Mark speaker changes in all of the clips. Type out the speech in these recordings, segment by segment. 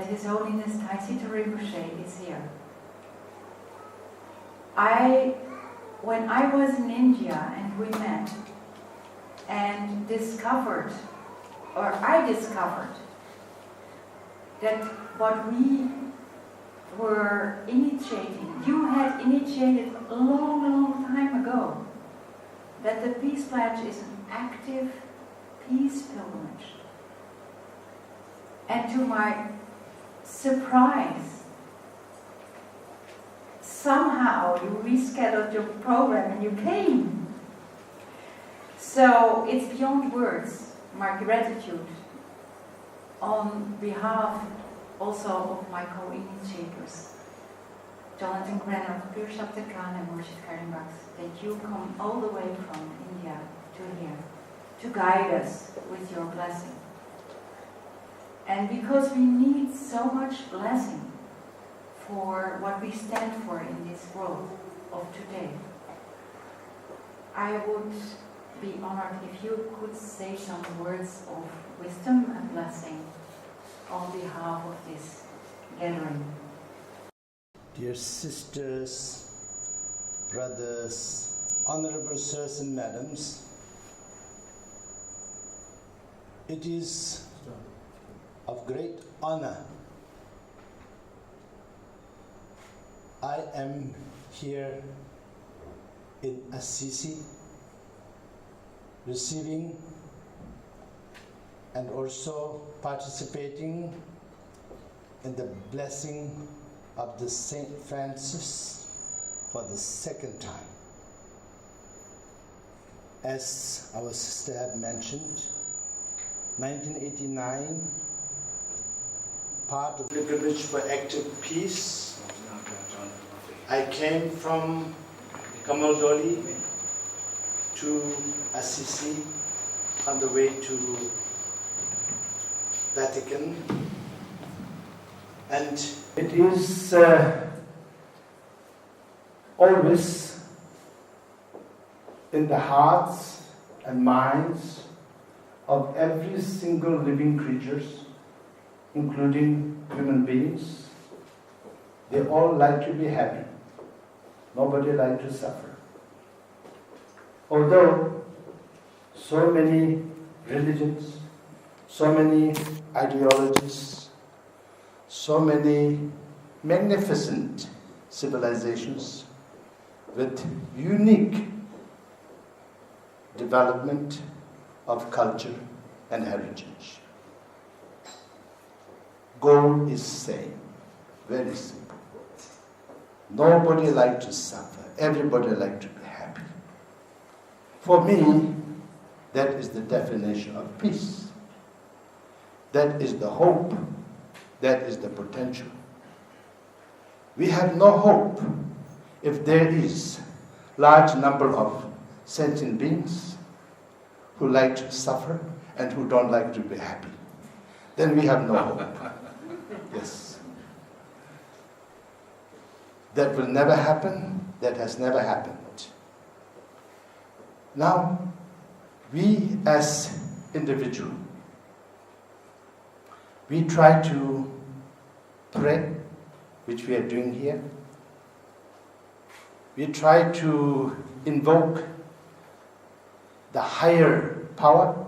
Speaker 1: that His Holiness Tai Situpa is here. When I was in India and we met and discovered that what we were initiating, you had initiated a long, long time ago, that the Peace Pledge is an active peace pilgrimage. And to my surprise, somehow you rescheduled your program and you came. So it's beyond words, my gratitude on behalf also of my co-initiators, Jonathan Grenner, Pirshab Khan and Murshid Karimbax, that you come all the way from India to here to guide us with your blessing. And because we need so much blessing for what we stand for in this world of today, I would be honored if you could say some words of wisdom and blessing on behalf of this gathering.
Speaker 2: Dear sisters, brothers, honorable sirs and madams, it is of great honor I am here in Assisi receiving and also participating in the blessing of the Saint Francis for the second time. As our sister had mentioned, 1989, part of the pilgrimage for active peace. I came from Camaldoli to Assisi on the way to Vatican, and it is always in the hearts and minds of every single living creatures, including human beings. They all like to be happy. Nobody likes to suffer. Although so many religions, so many ideologies, so many magnificent civilizations with unique development of culture and heritage. Goal is same, very simple. Nobody likes to suffer. Everybody likes to be happy. For me, that is the definition of peace. That is the hope. That is the potential. We have no hope if there is large number of sentient beings who like to suffer and who don't like to be happy. Then we have no hope. Yes. That will never happen. That has never happened. Now, we as individuals, we try to pray, which we are doing here. We try to invoke the higher power,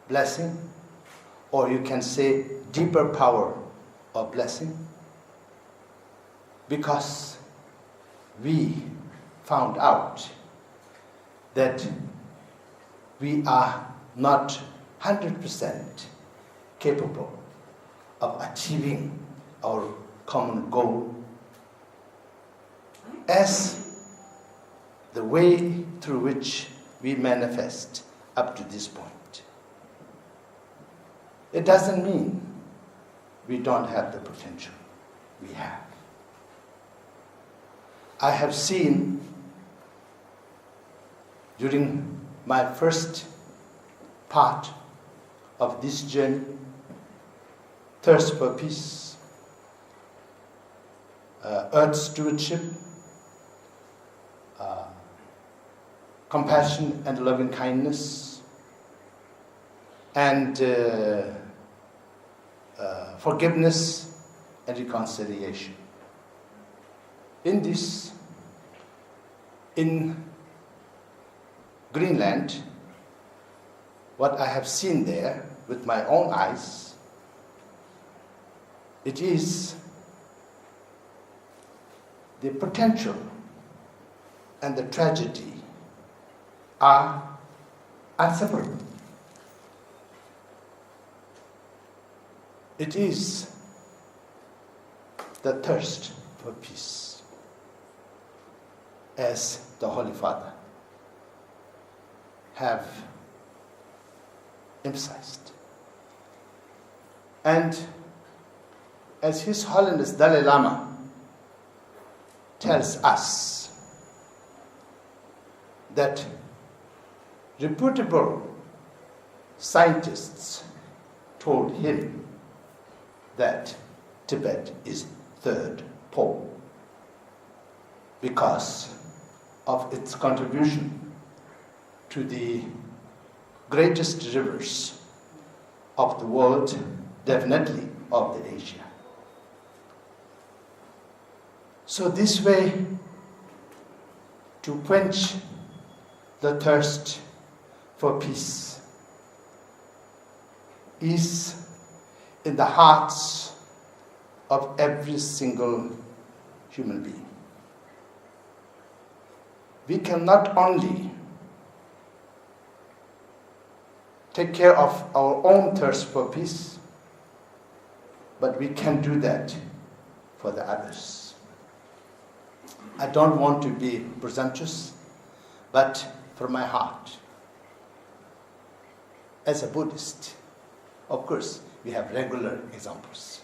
Speaker 2: blessing, or you can say deeper power of blessing, because we found out that we are not 100% capable of achieving our common goal as the way through which we manifest up to this point. It doesn't mean we don't have the potential. We have. I have seen during my first part of this journey, thirst for peace, earth stewardship, compassion and loving kindness, and forgiveness and reconciliation. In Greenland, what I have seen there with my own eyes, it is the potential and the tragedy are inseparable. It is the thirst for peace, as the Holy Father have emphasized. And as His Holiness Dalai Lama tells us that reputable scientists told him that Tibet is third pole because of its contribution to the greatest rivers of the world, definitely of the Asia. So this way, to quench the thirst for peace is in the hearts of every single human being. We can not only take care of our own thirst for peace, but we can do that for the others. I don't want to be presumptuous, but from my heart, as a Buddhist, of course, we have regular examples.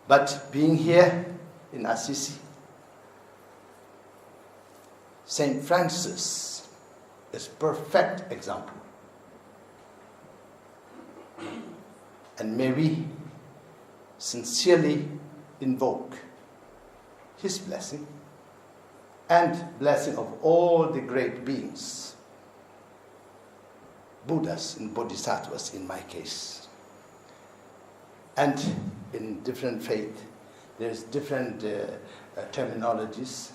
Speaker 2: But being here in Assisi, Saint Francis is perfect example. And may we sincerely invoke his blessing and blessing of all the great beings, Buddhas and Bodhisattvas in my case. And in different faith, there's different terminologies,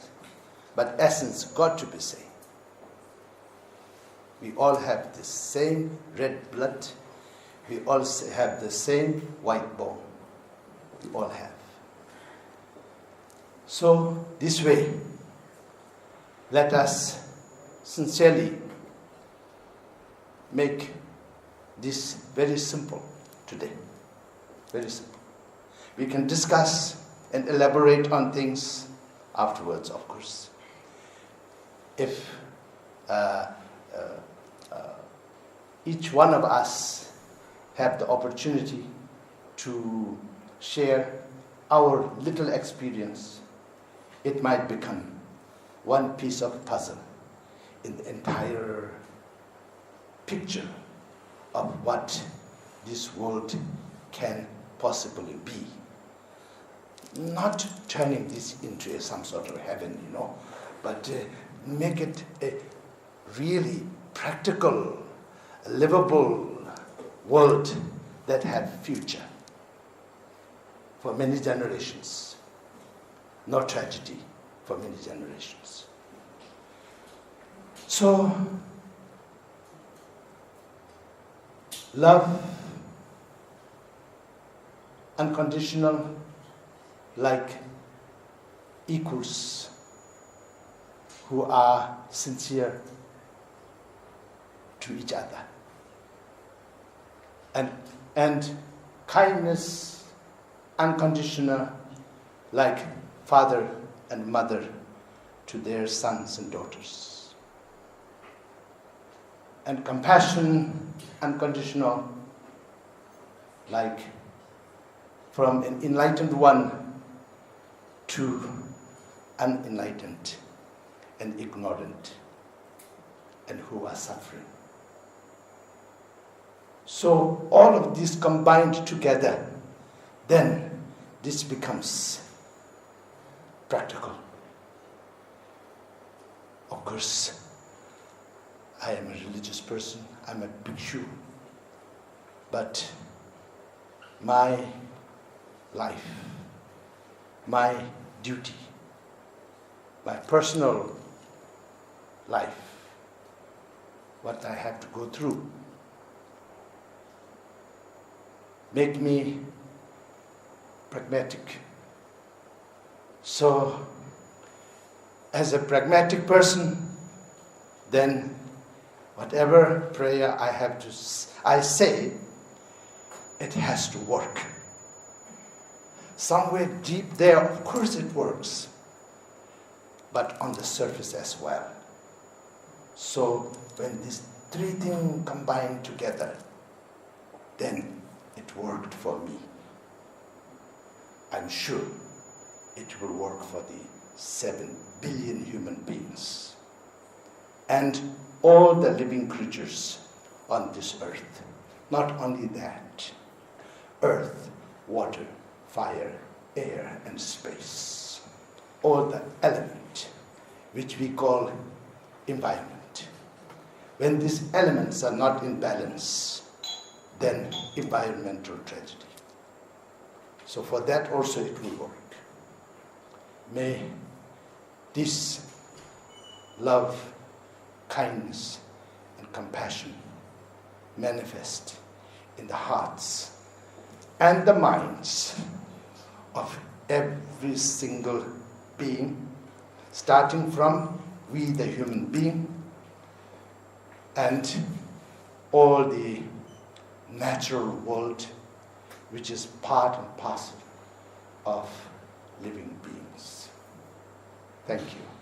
Speaker 2: but essence got to be same. We all have the same red blood. We all have the same white bone. We all have. So this way, let us sincerely make this very simple today. Very simple. We can discuss and elaborate on things afterwards, of course. If each one of us have the opportunity to share our little experience, it might become one piece of puzzle in the entire picture of what this world can possibly be. Not turning this into some sort of heaven, but make it a really practical, livable world that have future for many generations. No tragedy for many generations. So, love, unconditional, like equals who are sincere to each other. And kindness, unconditional, like father and mother to their sons and daughters. And compassion, unconditional, like from an enlightened one to unenlightened and ignorant and who are suffering. So all of this combined together, then this becomes practical. Of course, I am a religious person, I'm a bhikshu, but my life, my duty, my personal life, what I have to go through. Make me pragmatic. So, as a pragmatic person, then whatever prayer I say, it has to work. Somewhere deep there, of course it works, but on the surface as well. So when these three things combine together, then it worked for me. I'm sure it will work for the 7 billion human beings and all the living creatures on this earth. Not only that, earth, water, fire, air, and space, all the element which we call environment. When these elements are not in balance, then environmental tragedy. So for that also it will work. May this love, kindness, and compassion manifest in the hearts and the minds of every single being, starting from we the human being and all the natural world which is part and parcel of living beings. Thank you.